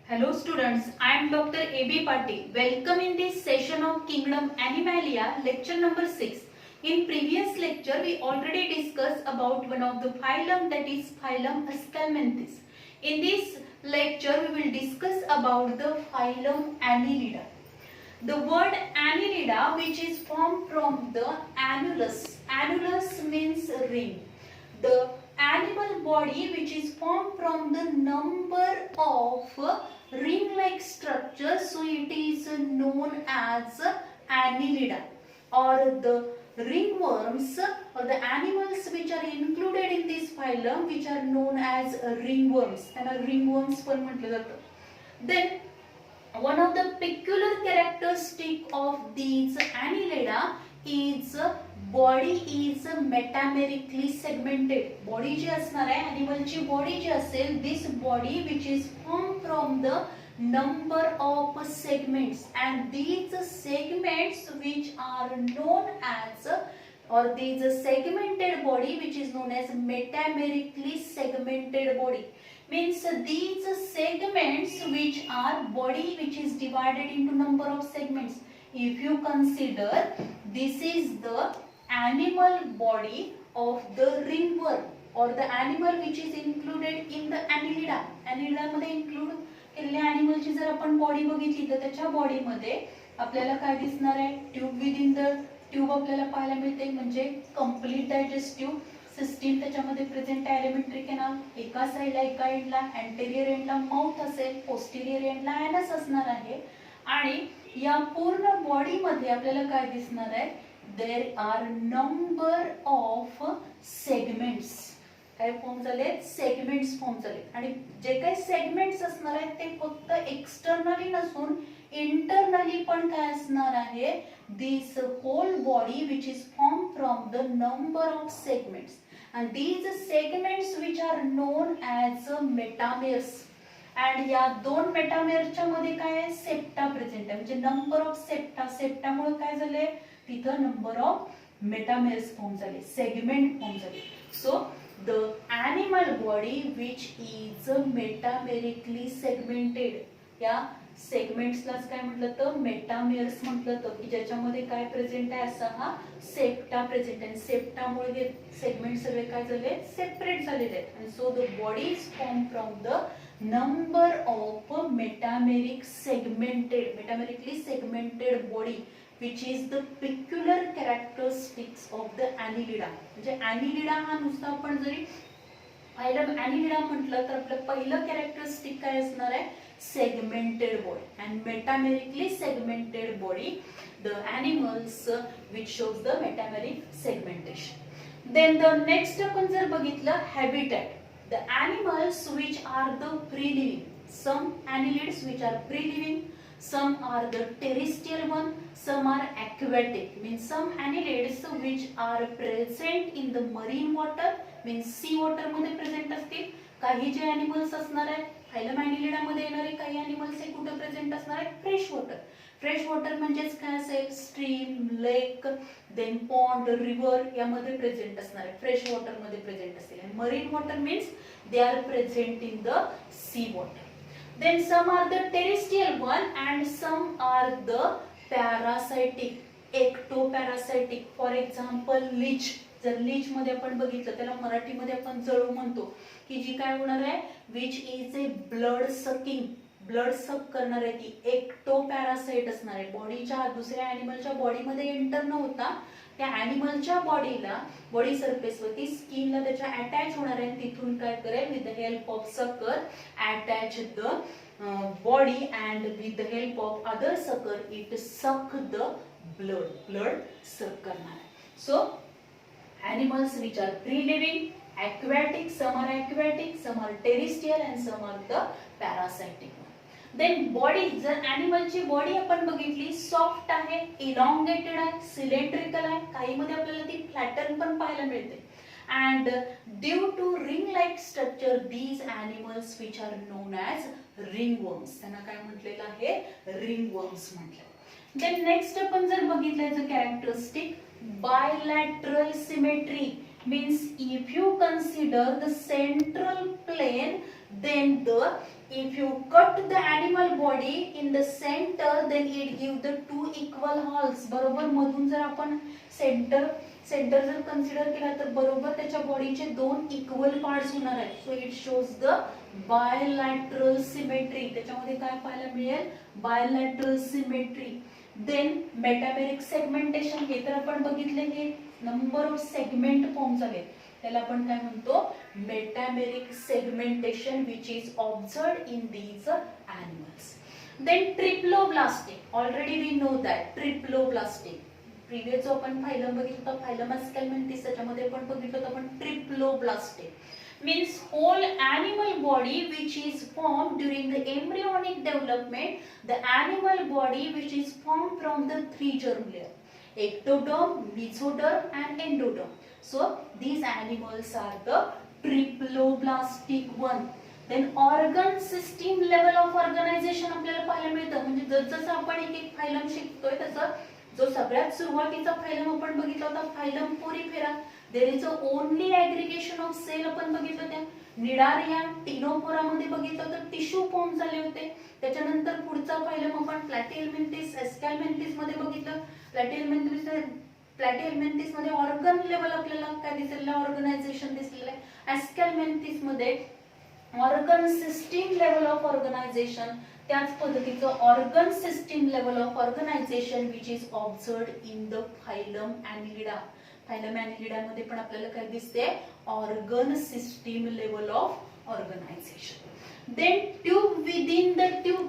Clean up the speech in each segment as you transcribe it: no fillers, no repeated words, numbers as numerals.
Hello students, I am Dr. A.B. Patil. Welcome in this session of Kingdom Animalia, lecture number 6. In previous lecture, we already discussed about one of the phylum, that is phylum Aschelminthes. In this lecture, we will discuss about the phylum Annelida. The word Annelida, which is formed from the annulus. Annulus means ring. The animal body which is formed from the number of ring-like structures, so it is known as Annelida, or the ringworms, or the animals which are included in this phylum, which are known as ringworms. त्यांना ringworms पण म्हटलं जातं. Then one of the peculiar characteristic of these Annelida is body is metamerically segmented. Body जी असणार आहे, animal ची body जी असेल, this body which is formed from the number of segments, and these segments which are known as, or these segmented body which is known as metamerically segmented body, means these segments which are body which is divided into number of segments. If you consider, this is the animal body of the ringworm, or the animal which is included in the Annelida. Annelida मध्ये include केलेल्या animal ची जर आपण body बघितली तर त्याच्या body मध्ये आपल्याला काय दिसणार आहे, ट्यूब विदिन द ट्यूब आपल्याला पाहायला मिळते, म्हणजे कंप्लीट डायजेस्टिव्ह सिस्टीम त्याच्यामध्ये प्रेझेंट आहे. एलिमेंटरी कॅनल एका साइडला, एका एंडला अँटेरियर एंडला माउथ असेल, पोस्टेरियर एंडला ॲनस असणार आहे. आणि या पूर्ण बॉडी मध्ये आपल्याला काय दिसणार आहे, there are number of segments. काय फॉर्म झाले, सेगमेंट्स फॉर्म झाले. आणि जे काही सेगमेंट्स असणार आहेत ते फक्त एक्सटर्नली नसून इंटरनली पण काय असणार आहे, this whole body which is form from the number of segments, and these segments which are known as metameres. and या दोन मेटामेरच्या मध्ये काय आहे, सेप्टा प्रेझेंट आहे, म्हणजे नंबर ऑफ सेप्टा. सेप्टामुळे काय झाले, तिथं नंबर ऑफ मेटामेर्स फॉर्म झाले, सेगमेंट फॉर्म झाले. So the animal body which is metamerically segmented, या सेगमेंट्सलाच काय म्हटलं तर मेटामेर्स म्हटलं तर, की ज्याच्यामध्ये काय प्रेझेंट आहे, असा हा सेप्टा प्रेझेंट आहे. सेप्टामुळे हे सेगमेंट सगळे काय झाले, सेपरेट झालेले आहेत. आणि so the body is form from the number of metamerically segmented body, which is the peculiar characteristics of the Annelida. म्हणजे Annelida हा नुसता आपण जरी phylum Annelida म्हटलं तर आपलं पहिलं कॅरेक्टरिस्टिक काय असणार आहे, segmented body, and metamerically segmented body, the animals which shows the metameric segmentation. Then the next आपण जर बघितलं, habitat. The animals which are the free living, some annelids which are free living, some are the terrestrial one, some are aquatic, means some annelids which are present in the marine water, means sea water मध्ये present असतील. काही जे animals असणार आहेत phylum Annelida मध्ये येणारे काही animals हे कुठे प्रेझेंट असणार आहेत, फ्रेश वॉटर. फ्रेश वॉटर म्हणजेच काय असेल, स्ट्रीम, लेक, देन पॉन्ड, रिव्हर यामध्ये प्रेझेंट असणार आहे, फ्रेश वॉटर मध्ये प्रेझेंट असतील. आणि marine water means they are present in the sea water. Then some are the terrestrial one and some are the parasitic, ectoparasitic. For example, leech. जर leech मध्ये आपण बघितलं, त्याला मराठीमध्ये आपण जळू म्हणतो, की जी काय होणार आहे, which is A blood sucking, blood सक करणार आहे, ती एक्टोपॅरासाइट असणार आहे. बॉडीच्या दुसऱ्या एनिमलच्या बॉडीमध्ये एंटर न होता त्या एनिमलच्या बॉडीला, बॉडी सरफेसवरती स्किनला त्याच्या अटॅच होणार आहे. तिथून काय करेल, विथ द हेल्प ऑफ सकर attach the body, and with the help of other सकर इट सक द ब्लड सक करणार आहे. So animals which are free living, aquatic, some are aquatic, some are terrestrial, and some are the parasitic. Then body, जर animal ची body आपण बघितली, soft आहे, elongated आहे, cylindrical आहे, काही मध्ये आपल्याला ती फ्लॅटन पण पाहायला मिळते. and due to ring like structure, these animals which are known as ringworms, त्यांना काय म्हटलेलं आहे, ringworms म्हटलं. Then next आपण जर बघितलं याचं characteristic, bilateral symmetry, means if you consider the central plane then if you cut the animal body in the center, then it give the two equal halves. बरोबर, मधून जर आपण सेंटर जर कन्सिडर केला तर बरोबर त्याच्या बॉडीचे दोन इक्वल पार्ट्स होणार आहेत. So it shows the bilateral symmetry. त्याच्यामध्ये काय पाहायला मिळेल? Bilateral symmetry. Then metameric segmentation, हे तर आपण बघितले, हे नंबर ऑफ सेगमेंट फॉर्म झाले, त्याला आपण काय म्हणतो? Metameric segmentation which is observed in these animals. Then triploblastic, already we know that triploblastic. Previous जो आपण फायलम बघितलं होतं, फायलम एस्केल्मेंथिस, त्याच्यामध्ये आपण बघितलं होतं आपण triploblastic. Means whole animal body which is formed during the embryonic development, the animal body which is formed from the three germ layer, ectoderm, mesoderm and endoderm. So these animals are the triploblastic one. Then organ system level of organization आपल्याला पाहायला मिळतं. म्हणजे जसं आपण एक एक phylum शिकतोय तसं जो सगळ्यात सुरुवातीचा फायलम आपण बघितला होता, phylum porifera, there is only aggregation of cell आपण बघितलं होत्या. निडारिया, टिनोफोरा मध्ये बघितलं तर टिश्यू फॉर्म झाले होते. त्याच्यानंतर पुढचा फायलम आपण प्लॅटिहेल्मिंथिस, एस्केल्मेंथिस मध्ये बघितलं. प्लॅटिहेल्मिंथिस मध्ये ऑर्गन लेवल आपल्याला काय दिसलेलं? ऑर्गनायझेशन दिसलेलं आहे. एस्केल्मेंथिस मध्ये organ system level of organization, त्याच पद्धतीचं organ system level of organization which is observed in the phylum Annelida. Phylum Annelida मध्ये पण आपल्याला काय दिसते? Organ system level of organization. Then tube within the tube,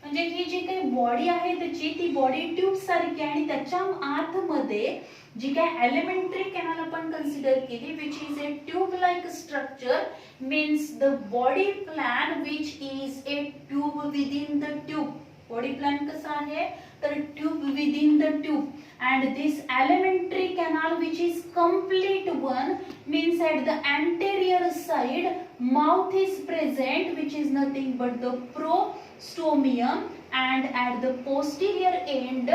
म्हणजे ही जी काही बॉडी आहे त्याची, ती बॉडी ट्यूब सारखी आहे आणि त्याच्या आतमध्ये जी काय एलिमेंटरी कॅनल आपण कन्सिडर केली which is A tube like structure, means the body plan which is A tube within the tube. Body plan कसा आहे? तर tube within the tube. And this elementary canal which is complete one, means at the anterior side mouth is present which is nothing but the prostomium, and at the posterior end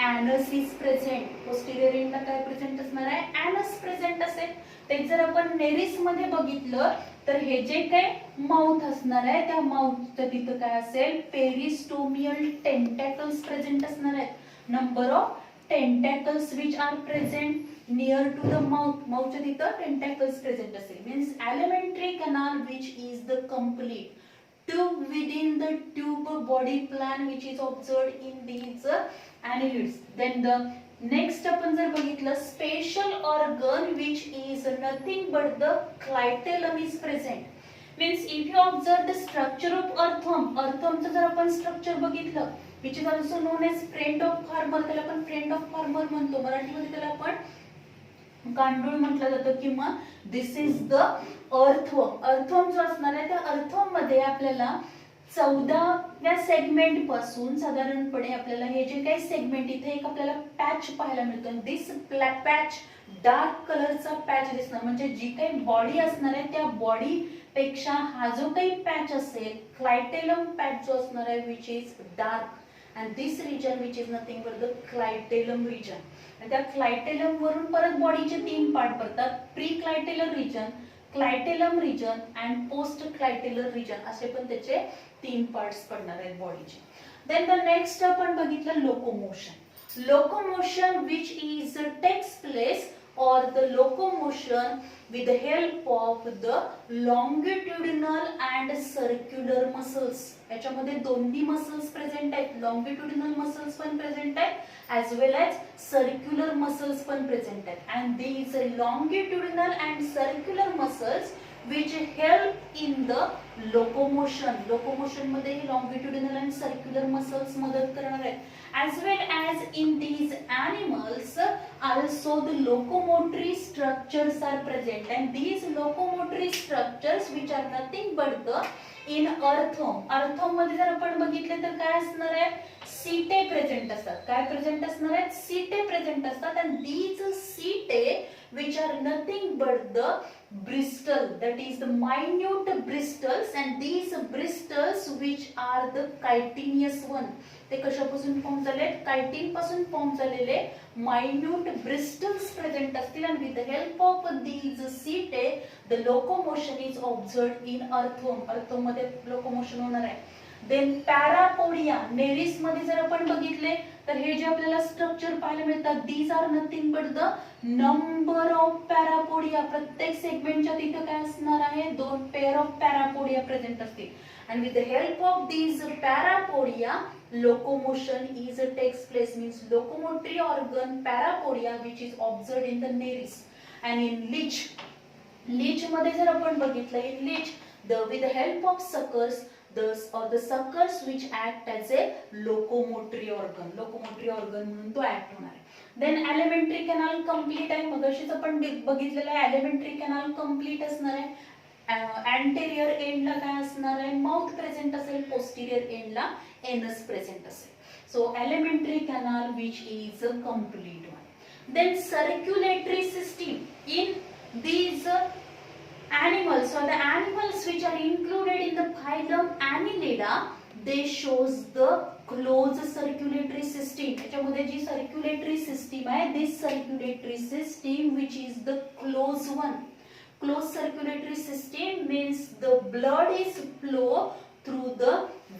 anus is present. Posterior end ला काय present असणार आहे? anus present असेल. ते जर आपण Nereis मध्ये बघितलं तर हे जे काय माउथ असणार आहे त्या माउथच्या तिथं काय असेल? पेरिस्टोमियल टेंटॅकल्स प्रेझेंट असणार आहेत. Number of tentacles which are present near to the mouth, mouthच्या तिथं tentacles present असेल. means elementary canal which is the complete tube within the tube body plan which is observed in these annelids. Then the next आपण जर बघितलं, special organ which is nothing but the clitellum is present. means if you observe the structure of earthworm, earthwormचं जर आपण structure बघितलं which is also known as friend of farmer, त्याला आपण friend of farmer म्हणतो. मराठीमध्ये त्याला आपण गांडूळ म्हटलं जातं किंवा दिस इज द अर्थवर्म. अर्थवर्म जो असणार आहे त्या अर्थवर्म मध्ये आपल्याला 14व्या सेगमेंट पासून साधारणपणे आपल्याला हे जे काही सेगमेंट, इथे एक आपल्याला पॅच पाहायला मिळतो. दिस पॅच डार्क कलरचा पॅच दिसणार, म्हणजे जी काही बॉडी असणार आहे त्या बॉडी पेक्षा हा जो काही पॅच असेल, क्लायटेलम पॅच जो असणार आहे which is dark, and this region which is nothing but the clitellum region. आणि त्या क्लायटेलम वरून परत बॉडीचे तीन पार्ट पडतात, pre clitellar region, clitellum region and post clitellar region, असे पण त्याचे तीन पार्ट्स पडणार आहेत बॉडीचे. देन द नेक्स्ट आपण बघितलं locomotion. Locomotion which is takes place or the locomotion with the help of the longitudinal and circular muscles. याच्यामध्ये दोन्ही मसल्स प्रेझेंट आहेत. लॉंगिट्युडिनल मसल्स पण प्रेझेंट आहेत as well as circular muscles पण प्रेझेंट आहेत. and these longitudinal and circular muscles which help in the locomotion. locomotion मध्ये longitudinal and circular muscles मदत करणार आहेत. as well as in these animals also the locomotory structures are present, and these locomotory structures which are nothing but the in earthworm. earthworm मध्ये जर आपण बघितले तर काय असणार आहे? सीटे प्रेझेंट असतात. काय प्रेझेंट असणार आहेत? सीटे प्रेझेंट असतात. अँड दीज सीटे which are nothing but the bristle, that is the minute bristles, and these bristles which are the chitinous one. ते कशापासून फॉर्म झाले? कायटिन पासून फॉर्म झालेले minute bristles प्रेझेंट असतील. and with the help of these setae the locomotion is observed in earthworm. earthworm मध्ये locomotion होणार आहे. Then पॅरापोडिया, Nereis मध्ये जर आपण बघितले तर हे जे आपल्याला स्ट्रक्चर पाहायला मिळतात, these are nothing but the number of parapodia. प्रत्येक सेगमेंटच्या तिथे काय असणार आहे? 2 पेअर ऑफ पॅरापोडिया प्रेझेंट असतील. and with the help of these parapodia locomotion is takes place, means locomotory organ parapodia which is observed in the nares. and in leech मध्ये जर आपण बघितलं, in leech with the help of suckers, the suckers which act as a locomotory organ म्हणून तो act होणार आहे. Then elementary canal complete आहे. मगाशीच आपण बघितलेलं आहे एलिमेंटरी कॅनल कंप्लीट असणार आहे. अँटेरियर एंडला काय असणार आहे? माउथ प्रेझेंट असेल. पोस्टिरियर एंडला एनस प्रेझेंट असेल. So alimentary canal which is a complete one. Then circulatory system in these animals, or the animals which are included in the phylum Annelida, they shows the closed circulatory system. त्याच्यामध्ये जी circulatory system आहे, this circulatory system which is the closed one. Closed circulatory system means the blood is flow through the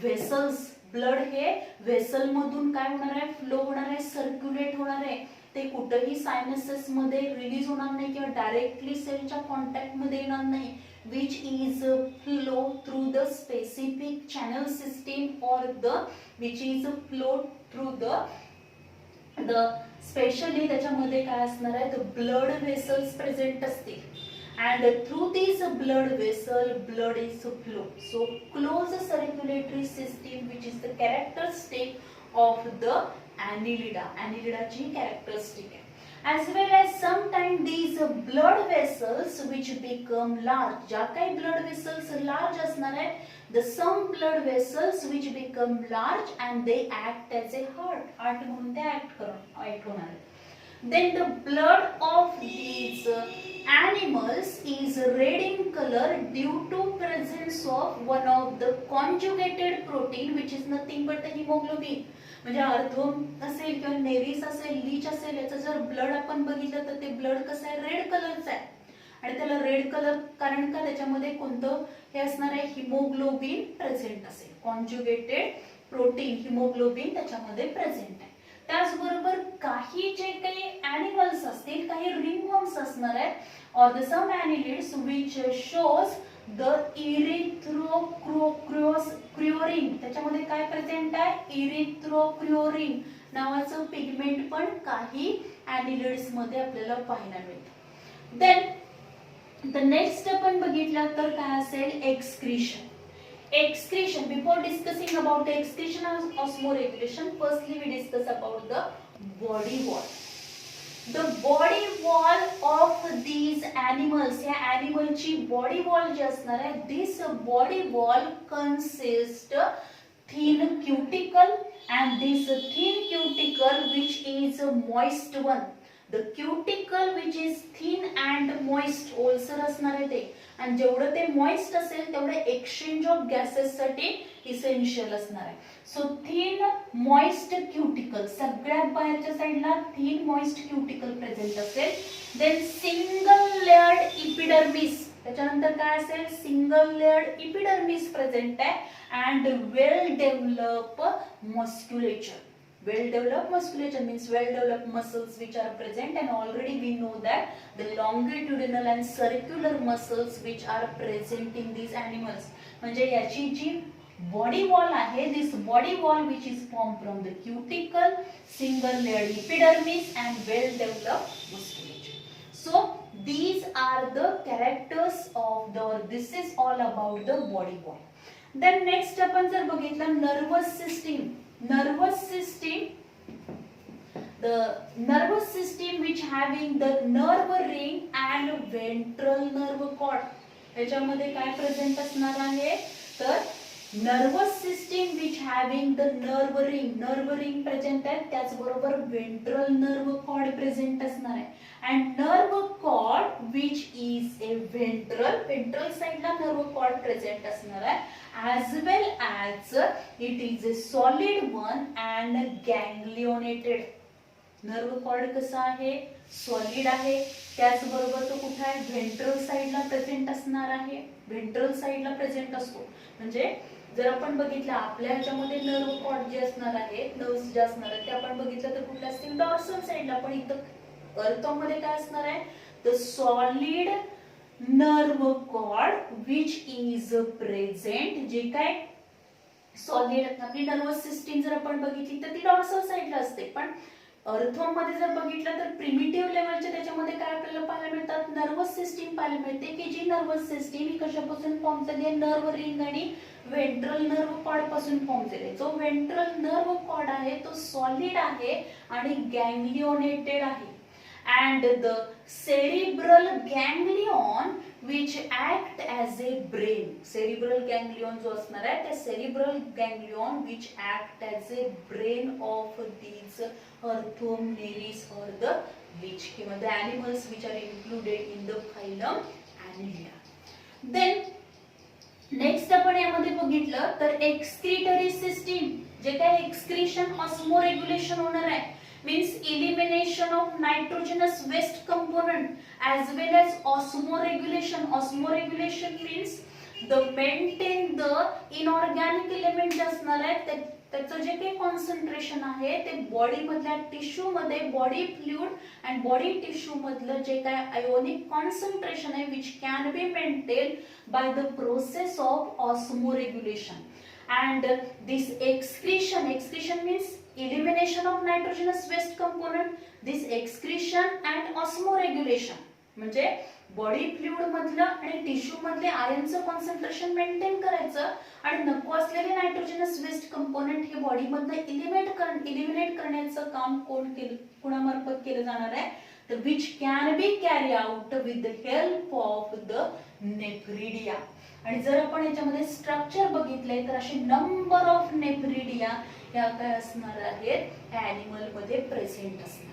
vessels. blood हे vessel मधून काय होणार आहे? Flow होणार आहे, circulate होणार आहे. ते कुठेही सायनसेस मध्ये रिलीज होणार नाही किंवा डायरेक्टली सेलच्या कॉन्टॅक्ट मध्ये येणार नाही. which is flow through the specific channel system or the which is flow through the specially त्याच्यामध्ये काय असणार आहे? the blood vessels present असतील. and through these blood vessel blood is flow. so closed circulatory system which is the characteristic of the annelida. annelida ची characteristic आहे. as well as sometimes these blood vessels which become large. ज्या काही blood vessels large असणार आहेत, the some blood vessels which become large and they act as a heart म्हणून ते act होणार आहेत. then the blood of these animals is red in color due to presence of one of the conjugated protein which is nothing but the hemoglobin. म्हणजे earthworm असेल किंवा Nereis असेल, leech असेल, याचं जर ब्लड आपण बघितलं तर ते ब्लड कसं आहे? रेड कलरचं आहे. आणि त्याला रेड कलर कारण का? त्याच्यामध्ये कोणतं हे असणार आहे? हिमोग्लोबिन प्रेझेंट असेल. कॉन्जुगेटेड प्रोटीन हिमोग्लोबिन त्याच्यामध्ये प्रेझेंट आहे. त्याचबरोबर काही जे काही ॲनिमल्स असतील, काही रिंगवर्म्स असणार आहेत, or the some annelids which shows the erythrochlorin. त्याच्यामध्ये काय प्रेझेंट आहे? erythrochlorin नावाचं पिगमेंट पण काही annelids मध्ये आपल्याला पाहायला मिळतं. देन द नेक्स्ट आपण बघितलं तर काय असेल? Excretion. Excretion. Before discussing about excretion and osmoregulation, firstly we discuss about the body wall. The body wall of these animals, या animal ची body wall जी असणार आहे, this body wall consists thin cuticle and this thin cuticle which is moist one. The cuticle which is thin and moist ओलसर असणार आहे ते, आणि जेवढं ते मॉइस्ट असेल तेवढे एक्सचेंज ऑफ गॅसेस साठी इसेन्शियल असणार आहे. सो थिन मॉइस्ट क्युटिकल, सगळ्यात बाहेरच्या साईडला थिन मॉइस्ट क्युटिकल प्रेझेंट असेल. देन सिंगल लेयर्ड इपिडर्मिस, त्याच्यानंतर काय असेल? सिंगल लेयर्ड इपिडर्मिस प्रेझेंट आहे. And well develop musculature. well developed musculature means well developed muscles which are present, and already we know that the longitudinal and circular muscles which are present in these animals. म्हणजे याची जी body wall आहे, this body wall which is formed from the cuticle, single layered epidermis and well developed musculature. So these are the characters of the, this is all about the body wall. Then next आपण जर बघितलं nervous system. Nervous system, the nervous system which having the nerve ring and ventral nerve cord. याच्यामध्ये काय present असणार आहे? तर nervous system which having the nerve ring present आहे, त्याचबरोबर वेंट्रल नर्व कॉर्ड प्रेझेंट असणार आहे. And nerve cord which is a ventral साइडला नर्व कॉर्ड प्रेझेंट असणार आहे. as well as it is a solid one and ganglionated. नर्व कॉर्ड कसा आहे, सॉलिड आहे, त्याचबरोबर तो कुठे आहे, व्हेंट्रल साइडला प्रेझेंट असणार आहे. व्हेंट्रल साइडला प्रेझेंट असतो. म्हणजे जर आपण बघितलं आपल्या ह्याच्यामध्ये नर्व कॉर्ड जे असणार आहे, नर्व्स जे असणार आहेत ते आपण बघितलं तर कुठल्या असतील, डॉर्सल साइडला. पण इथं अर्थमध्ये काय असणार आहे, the solid nerve cord which is present. जे काय सॉलिड आपली नर्वस सिस्टीम जर आपण बघितली तर ती डॉर्सल साइडला असते. पण अर्थोम मध्ये जर बघितलं तर प्रिमिटिव्ह लेवलच्या त्याच्यामध्ये काय आपल्याला पाहायला मिळतात, नर्वस सिस्टीम पाहायला मिळते, की जी नर्वस सिस्टीम ही कशापासून फॉर्म झाली आहे, नर्व रिंग आणि वेंट्रल नर्व कॉर्ड पासून फॉर्म झाली आहे. जो वेंट्रल नर्व कॉर्ड आहे तो सॉलिड आहे आणि गँग्लिओनेटेड आहे. and the cerebral ganglion which act as a brain. cerebral ganglion जो असणार आहे त्या cerebral ganglion which act as a brain of these Orthomneris or the leech किंवा the animals which are included in the phylum Annelida. Then next आपण यामध्ये बघितलं तर excretory system, जे काय एक्सक्रीशन ऑस्मोरेग्युलेशन होणार आहे, means elimination of nitrogenous waste component as well as osmoregulation. Osmoregulation means the maintain the inorganic element जे असणार आहे त्याचं जे काही कॉन्सन्ट्रेशन आहे ते बॉडी मधल्या टिश्यू मध्ये, body fluid and body tissue मधलं जे काय आयोनिक कॉन्सन्ट्रेशन आहे which can be maintain by the process of osmoregulation. and this excretion means elimination of nitrogenous waste component, this excretion and osmoregulation म्हणजे body fluid मधलं आणि tissue मधले आयनचं concentration maintain करायचं आणि नको असलेले नायट्रोजनस वेस्ट कंपोनेंट हे बॉडी मधनं इलिमिनेट करण्याचं काम कोणामार्फत केलं जाणार आहे, तर which can B carry out with the help of the nephridia. आणि जर आपण याच्यामध्ये स्ट्रक्चर बघितले तर असे नंबर ऑफ नेफ्रिडिया या काय असणार आहेत, ॲनिमल मध्ये प्रेझेंट असणार.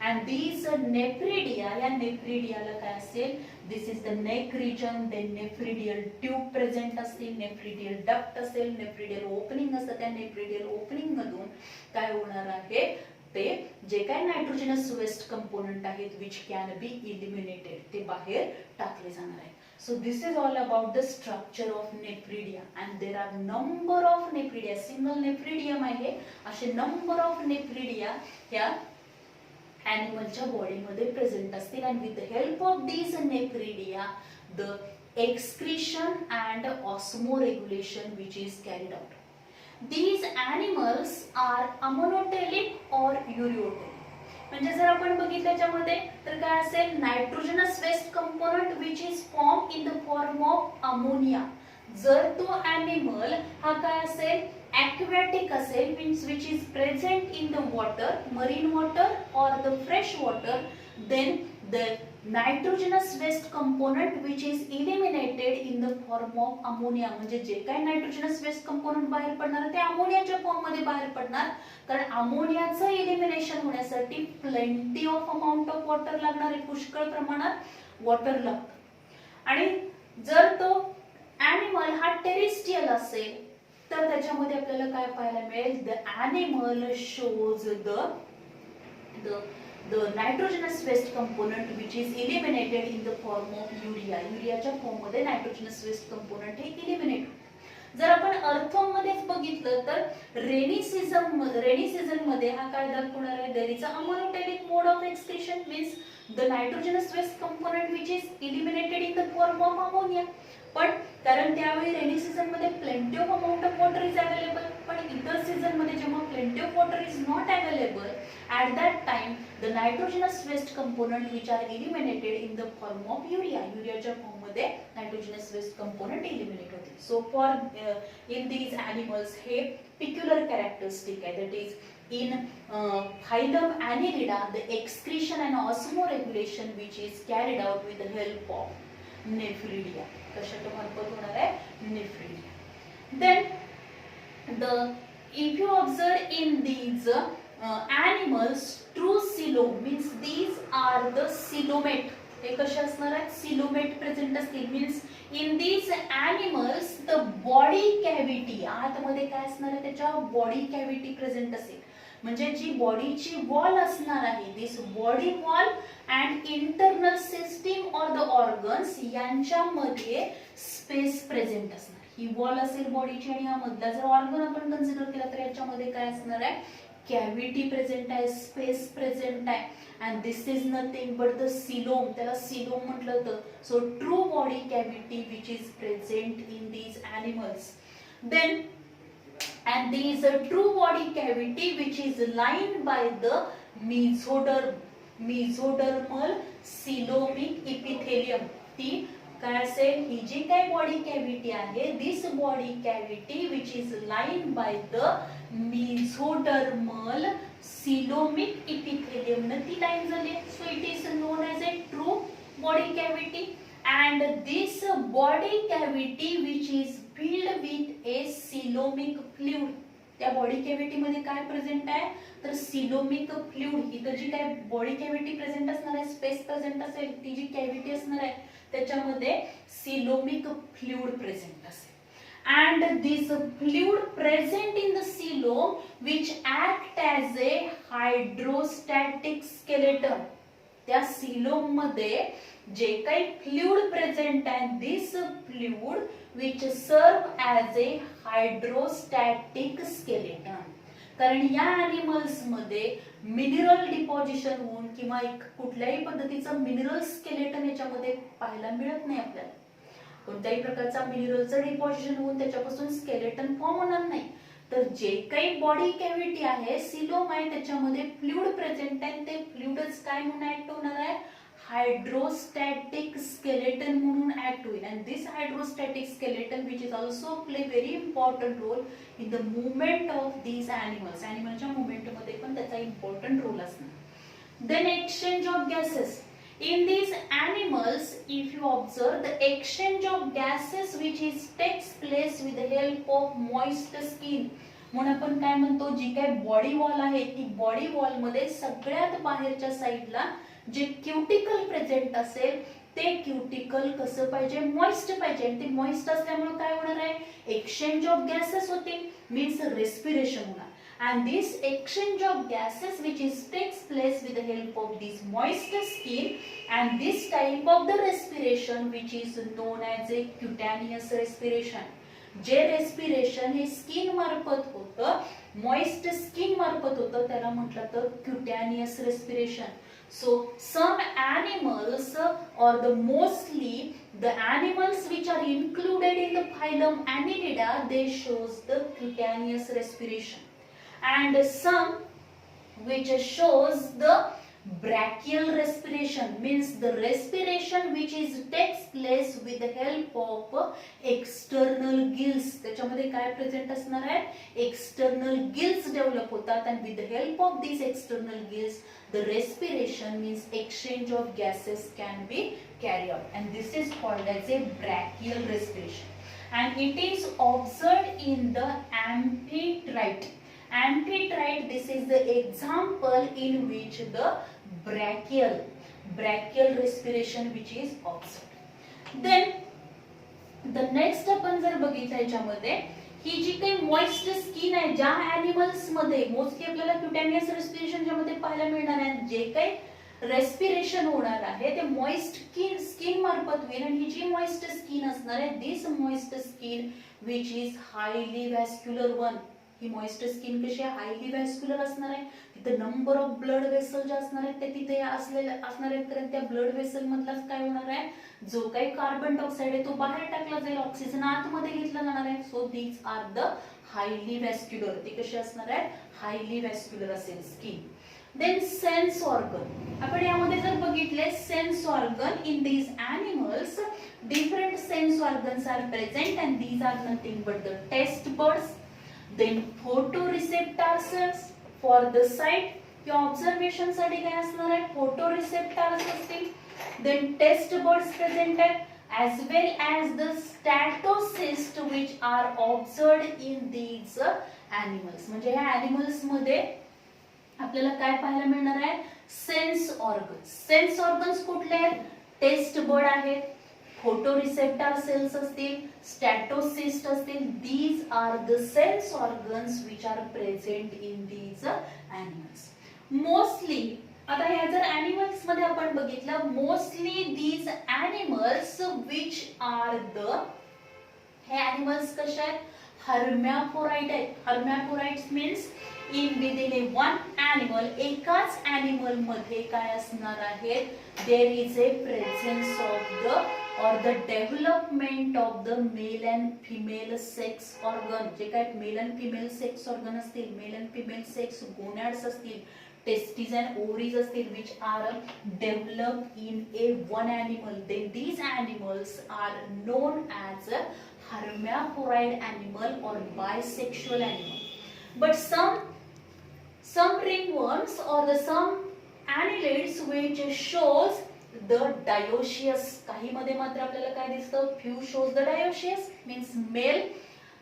अँड दीज नेफ्रिडिया, या नेफ्रिडियाला काय असेल, this is the neck region, then nephridial tube present असतील, नेफ्रिडियल डक्ट असेल, नेफ्रिडियल ओपनिंग असतं, त्या नेफ्रिडियल ओपनिंग मधून काय होणार आहे, ते जे काय नायट्रोजनस वेस्ट कंपोनेंट आहेत विच कॅन बी इलिमिनेटेड ते बाहेर टाकले जाणार आहेत. So this is all about the structure of nephridia and there are number of nephridia. Single nephridium आहे, असे number of nephridia या animalच्या बॉडी मध्ये प्रेझेंट असतील. and with the help of these nephridia the excretion and osmoregulation which is carried out. These animals are ammonotelic or ureotelic. म्हणजे जर आपण बघितलं त्याच्यामध्ये तर काय असेल, nitrogenous waste component which is form in the form of ammonia. जर तो ॲनिमल हा काय असेल, aquatic असेल, means which is present in the water, marine water or the fresh water, then the nitrogenous waste component which is eliminated in the form of ammonia. म्हणजे जे काही nitrogenous waste component बाहेर पडणार ते अमोनियाच्या फॉर्म मध्ये बाहेर पडणार, कारण अमोनियाचं इलिमिनेशन होण्यासाठी plenty of amount of water लागणार आहे, पुष्कळ प्रमाणात वॉटर लागतं. आणि जर तो ॲनिमल हा टेरेस्ट्रियल असेल तर त्याच्यामध्ये आपल्याला काय पाहायला मिळेल, the animal shows the nitrogenous waste component which is eliminated in the form of urea. युरियाच्या फॉर्म मध्ये नायट्रोजनस वेस्ट कंपोनेंट हे इलिमिनेट. जर आपण अर्थोम मध्येच बघितलं तर रेनी सीझन मध्ये हा काय दाखवणार आहे, there is a ammonotelic mode of excretion, means the nitrogenous waste component which is eliminated in the form of ammonia. पण कारण त्यावेळी रेनी सीझन मध्ये plenty of amount of water is available, पण इतर सीझन मध्ये जेव्हा plenty of water is not available, at that time the nitrogenous waste component which are eliminated in the form of urea. युरियाच्या form मध्ये nitrogenous waste component eliminate होते. So for in these animals हे peculiar characteristic आहे, that is in phylum Annelida the excretion and osmoregulation which is carried out with the help of nephridia. कशाच्या मार्फत होणार आहे, nephridia. Then the if you observe in these animals, true coelom means these are the coelomate. हे कसे असणार आहेत? Coelomate present असतील. Means in these animals the body cavity, आतमध्ये काय असणार आहे? त्याच्या बॉडी कॅव्हिटी प्रेझेंट असेल. म्हणजे जी बॉडीची वॉल असणार आहे, this body wall and internal system or the organs यांच्यामध्ये स्पेस प्रेझेंट असणार. ही वॉल असेल बॉडीची आणि हा मधला जर ऑर्गन आपण कन्सिडर केला तर याच्यामध्ये काय असणार आहे? कॅव्हिटी प्रेझेंट आहे, स्पेस प्रेझेंट आहे. And this is nothing but the coelom, त्याला सिलोम म्हटलं होतं. So true body cavity which is present in these animals. Then and there is a true body cavity which is lined by the mesodermal coelomic epithelium. ती काय असेल? ही जी काय body cavity आहे, this body cavity which is line by the mesodermal coelomic epithelium न ती line झाली. So it is known as a true body cavity. and this body cavity which is filled with a coelomic fluid. त्या body cavity मध्ये काय present आहे? तर coelomic fluid. इथं जी काय बॉडी कॅव्हिटी प्रेझेंट असणार आहे, स्पेस प्रेझेंट असेल, ती जी कॅव्हिटी असणार आहे त्याच्यामध्ये सिलोमिक फ्लुइड प्रेझेंट असेल. and this fluid present in the coelom which act as a hydrostatic skeleton. त्या सिलोम मध्ये जे काही फ्लुइड प्रेझेंट आहे, दिस फ्लुइड विच सर्व ॲज ए हायड्रोस्टॅटिक स्केलेटन. कारण या एनिमल्स मध्ये मिनरल डिपॉझिशन होऊन किंवा एक कुठल्याही पद्धतीचं मिनरल स्केलेटन याच्यामध्ये पाहायला मिळत नाही आपल्याला. कोणत्याही प्रकारचा मिनरलचं डिपॉझिशन होऊन त्याच्यापासून स्केलेटन फॉर्म होणार नाही. तर जे काही बॉडी कॅव्हिटी आहे, सिलोम आहे, त्याच्यामध्ये फ्लुइड प्रेझेंट आहे. ते फ्लुइडच काय म्हणून ऍक्ट होणार आहे? हायड्रोस्टॅटिक स्केलेटन म्हणून ऍक्ट होईल. And this hydrostatic skeleton which is also play very important role in the movement of these animals. एनिमलच्या मुवमेंट मध्ये पण त्याचा इम्पॉर्टंट रोल असणार. Then exchange of gases. In these animals, if you observe the exchange of gases which is takes place with the help of moist skin. म्हणून आपण काय म्हणतो? जी काय बॉडी वॉल आहे, ती बॉडी वॉल मध्ये सगळ्यात बाहेरच्या साईडला जे क्युटिकल प्रेझेंट असेल, ते क्युटिकल कसं पाहिजे? मॉइस्ट पाहिजे. आणि ते मॉइस्ट असल्यामुळे काय होणार आहे? एक्सचेंज ऑफ गॅसेस होतील, मीन्स रेस्पिरेशन होणार. And this exchange of gases which is takes place with the help of this moist skin, and this type of the respiration which is known as a cutaneous respiration. जे respiration हे skin मार्फत होतं, moist skin मार्फत होतं, त्याला म्हटलं तर क्युटॅनियस respiration. So some animals or the mostly the animals which are included in the phylum Annelida, they shows the cutaneous respiration. And some which shows the brachial respiration, means the respiration which is takes place with the help of external gills. त्याच्यामध्ये काय present असणार आहे? External gills develop होतात. and with the help of these external gills the respiration means exchange of gases can be carried out, and this is called as a brachial respiration. And it is observed in the amphitrite. Amphitrite, this is the example in which the brachial respiration which is observed. Then the next आपण जर बघितलं याच्यामध्ये, ही जी काही moist skin आहे, ज्या animals मध्ये mostly आपल्याला क्युटॅनियस respiration ज्यामध्ये पाहायला मिळणार आहे, जे काही रेस्पिरेशन होणार आहे ते मॉइस्ट स्किन मार्फत होईल. आणि ही जी मॉइस्ट स्किन असणार आहे, this moist skin which is highly vascular one. ही मॉइस्ट स्किन कशी आहे? हायली व्हॅस्क्युलर असणार आहे. तिथे नंबर ऑफ ब्लड वेसल जे असणार आहेत ते तिथे असणार आहेत. कारण त्या ब्लड वेसल मधलाच काय होणार आहे? जो काही कार्बन डायऑक्साइड आहे तो बाहेर टाकला जाईल, ऑक्सिजन आतमध्ये घेतला जाणार आहे. So these are the highly vascular. ती कशी असणार आहे? हायली व्हॅस्क्युलर असेल स्किन. Then sense organ. आपण यामध्ये जर बघितले sense organ in these animals, different sense organs are present and these are nothing but the taste buds. Then photoreceptors for the sight. या ऑब्झर्वेशन साठी काय असणार आहे? फोटोरिसेप्टर्स असतील. Then taste buds present आहेत. as well as the statocysts which are observed in these animals. म्हणजे ह्या animals मध्ये आपल्याला काय पाहायला मिळणार आहे? Sense organs. सेन्स ऑर्गन्स कुठले आहेत? टेस्ट बर्ड आहेत, फोटो रिसेप्टर सेल्स असतील, स्टॅटोसिस्ट असतील. These are the sense organs which are present in these animals. Mostly आता ह्या जर एनिमल्स मध्ये आपण बघितलं, mostly these animals which are the, हे एनिमल्स कशा आहेत? हर्मॅफोराइट आहेत. Hermaphrodites means in within a one animal, एकाच एनिमल मध्ये काय असणार आहेत? There is a presence of the or the development of the male and female sex organ. जे काय male and female sex organ असतील, male and female sex gonads असतील, testis and ओव्हरीज असतील, which are developed in a one animal, then these animals are known as a hermaphrodite animal or bisexual animal. But some ringworms or the some annelids which shows the dioecious. काही मध्ये मात्र आपल्याला काय दिसतं? Few shows the dioecious means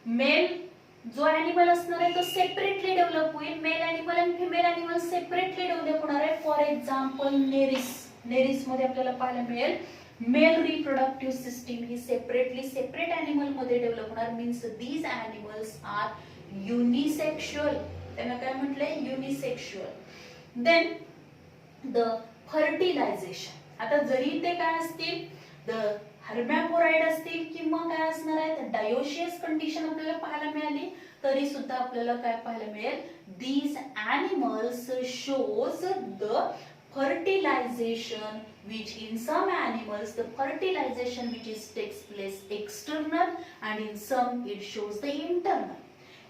male जो animal असणार आहे तो सेपरेटली डेव्हलप होईल. मेल एनिमल आणि फिमेल एनिमल सेपरेटली डेव्हलप होणार आहे. फॉर एक्झाम्पल नेरिस मध्ये आपल्याला पाहायला मिळेल मेल रिप्रोडक्टिव्ह सिस्टीम ही सेपरेट एनिमल मध्ये डेव्हलप होणार. Means these animals are unisexual. त्यांना काय म्हटलंय? युनिसेक्शुअल. Then the fertilization. आता जरी ते काय असतील, द हर्मॅफोराइड असतील किंवा काय असणार आहे डायोशियस कंडिशन आपल्याला पाहायला मिळाली, तरी सुद्धा आपल्याला काय पाहायला मिळेल? These animals shows the fertilization which in some animals the fertilization which is takes place external and in some it shows the internal.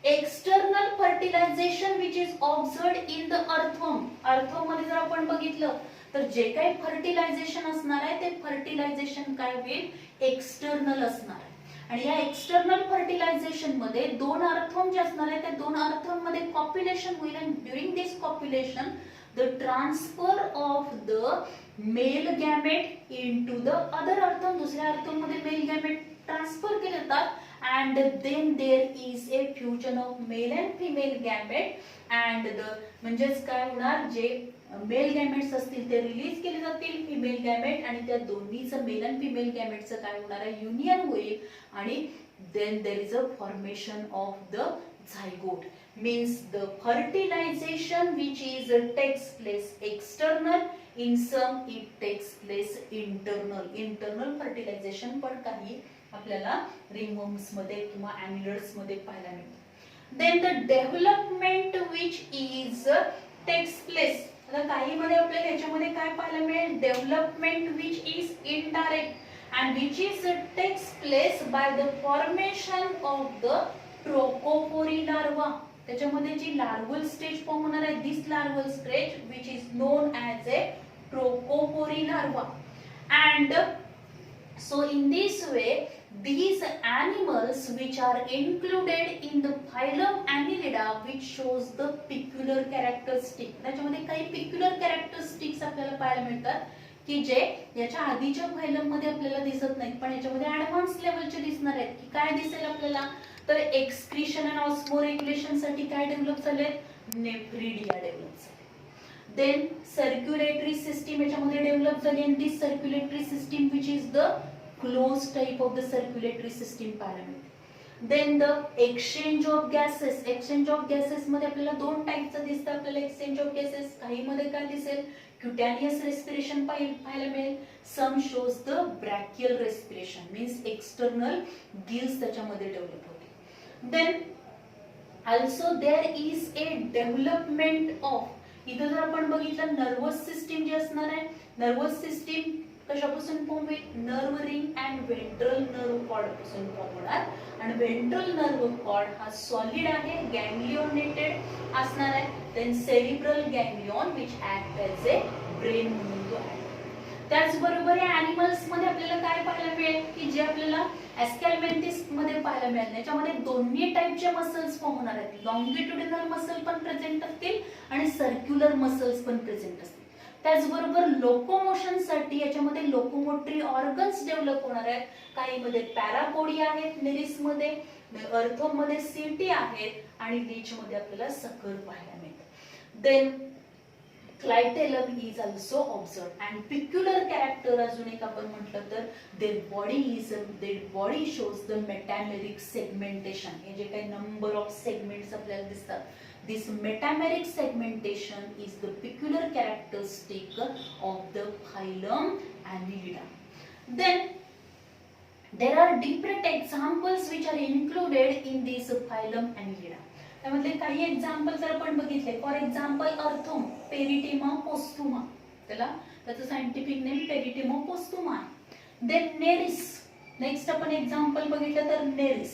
External fertilization which is observed in the earthworm. earthworm मध्ये जर आपण बघितलं तर जे काही fertilisation असणार आहे ते फर्टिलायझेशन काय होईल? एक्सटर्नल असणार आहे. आणि या एक्सटर्नल फर्टिलायझेशन मध्ये दोन अर्थवर्म जे असणार आहे त्या दोन अर्थवर्म मध्ये कॉप्युलेशन होईल. आणि during this copulation the transfer of the male gamete into the other earthworm, दुसऱ्या अर्थवर्म मध्ये मेल गॅमेट ट्रान्सफर केले जातात. and then there is a fusion of male and female gamete and the म्हणजेच काय होणार? जे मेल गॅमेट्स असतील ते रिलीज केले जातील, फिमेल गॅमेट, आणि त्या दोन्हीचं मेल आणि फिमेल गॅमेटचं काय होणार आहे? युनियन होईल. आणि then there is a formation of the zygote. means the fertilization which is takes place external, in some it takes place internal fertilization पण काही आपल्याला रिंगवर्म्स मध्ये किंवा एनिलिड्स मध्ये पाहायला मिळतं. Then the development which is takes place. आता काही मध्ये आपल्याला याच्यामध्ये काय पाहायला मिळेल? Development which is indirect and which is takes place by the formation of the trochophore larva. त्याच्यामध्ये जी लार्वल स्टेज फॉर्म होणार आहे, this larval stage which is known as a trochophore larva. And so in this way these animals which are included in the phylum Annelida which shows the peculiar characteristic. त्याच्यामध्ये काही peculiar characteristics आपल्याला पाहायला मिळतात की जे याच्या आधीच्या phylum मध्ये आपल्याला दिसत नाहीत पण याच्यामध्ये ऍडव्हान्स लेवलचे दिसणार आहेत. की काय दिसेल आपल्याला? तर एक्सक्रीशन अँड ऑस्मोरेग्युलेशन साठी काय डेव्हलप झालेत? नेफ्रिडिया डेव्हलप झाले. देन सर्क्युलेटरी सिस्टीम याच्यामध्ये डेव्हलप झाली आणि ती circulatory system which is the close type of the circulatory system पाहायला मिळते. Then the exchange of gases. Exchange of gases मध्ये आपल्याला दोन टाइपचं दिसतं आपल्याला एक्सचेंज ऑफ गॅसेस. काही मध्ये काय दिसेल? क्युटॅनियस रेस्पिरेशन पाहायला मिळेल. Some shows the brachial respiration means external gills त्याच्यामध्ये डेव्हलप होते. Then also there is a development of. इथं जर आपण बघितलं नर्वस सिस्टीम जी असणार आहे, नर्वस सिस्टीम कशापासून फॉर्म होईल? Nerve ring and ventral nerve cord पासून फॉर्म होणार. आणि व्हेंट्रल नर्व कॉर्ड हा सॉलिड आहे, गँग्लिओनेटेड असणार आहे. Then cerebral ganglion which act as a brain म्हणून तो ऍक्ट. त्याचबरोबर या ॲनिमल्स मध्ये आपल्याला काय पाहायला मिळेल? की जे आपल्याला एस्कॅल्मेंथिस मध्ये पाहायला मिळेल त्याच्यामध्ये दोन्ही टाइपचे मसल्स फॉर्म होणार आहेत. लॉंगिट्युडिनल मसल पण प्रेझेंट असतील आणि सर्क्युलर मसल्स पण प्रेझेंट असतील. त्याचबरोबर लोकोमोशनसाठी याच्यामध्ये लोकोमोटरी ऑर्गन्स डेव्हलप होणार आहेत. काही मध्ये पॅरापोडिया आहेत नेरिसमध्ये, अर्थोमध्ये सीटी आहेत आणि लीच मध्ये आपल्याला सकर पाहायला मिळतं. Then clitellum is also observe and peculiar character अजून एक आपण म्हटलं तर their body shows the metameric segmentation. हे जे काही नंबर ऑफ सेगमेंट्स आपल्याला दिसतात, this metameric segmentation is the peculiar characteristic of the phylum Annelida. Then there are different examples which are included in this phylum Annelida. त्यामध्ये काही example जर आपण बघितले, फॉर एक्झाम्पल अर्थोम पेरिटिमा पोस्टुमा, त्याचं सायंटिफिक नेम पेरिटिमा पोस्टुमा आहे. Then Nereis, next आपण example बघितलं तर नेरिस.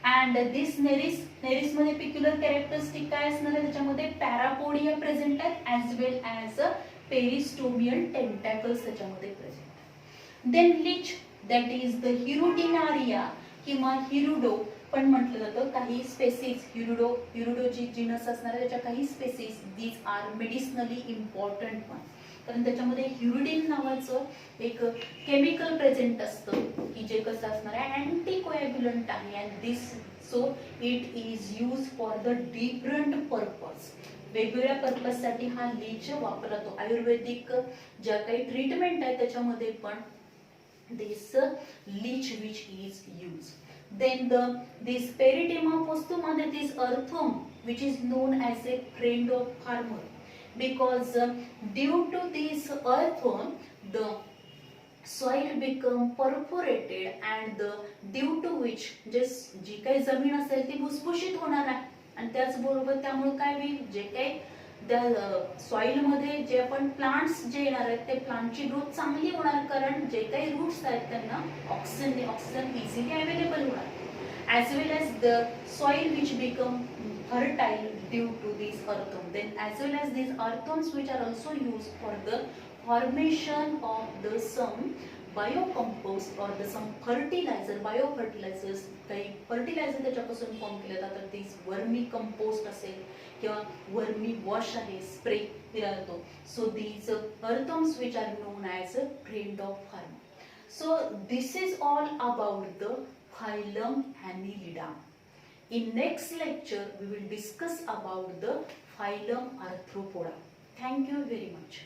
अँड दिस नेरिस मध्ये पिक्युलर कॅरेक्टरिस्टिक काय असणार आहे, त्याच्यामध्ये पॅरापोडिया प्रेझेंट आहेत as well as peristomial tentacles त्याच्यामध्ये प्रेझेंट आहे. Then leech, that is the Hirudinaria किंवा हिरुडो पण म्हटलं जातं. काही स्पेसिस हिरुडोची जीनस असणार आहे, त्याच्या काही species these are medicinally important one, कारण त्याच्यामध्ये हिरुडिन नावाचं एक केमिकल प्रेझेंट असतं की जे कसं असणार आहे, अँटीकोॲग्युलंट आहे. And this so it is use for the different purpose. वेगवेगळ्या पर्पज साठी हा लीच वापरला जातो. आयुर्वेदिक ज्या काही ट्रीटमेंट आहे त्याच्यामध्ये पण this leech which is used. Then this Peritema postuma, that is earthworm, which is known as a friend of farmer, because due to this earthworm the soil become perforated and due to which just जी काही जमीन असेल ती भुसभुशीत होणार आहे. आणि त्याचबरोबर त्यामुळे काय होईल, जे काही त्या सॉइल मध्ये जे आपण प्लांट्स जे येणार आहेत ते प्लांटची ग्रोथ चांगली होणार, कारण जे काही रूट्स आहेत त्यांना ऑक्सिजन इझिली अवेलेबल होणार. as well as the soil which become fertile due to these earthworms. Then as well as these earthworms which are also used for the formation of the some biocompost or the some fertilizer, biofertilizers. काही fertiliser त्याच्यापासून form केले जातात. तीच वर्मी compost असेल किंवा वर्मी wash आहे, spray दिला जातो. So these earthworms which are known as a friend of farmer. So this is all about the phylum Annelida. In next lecture we will discuss about the phylum Arthropoda. Thank you very much.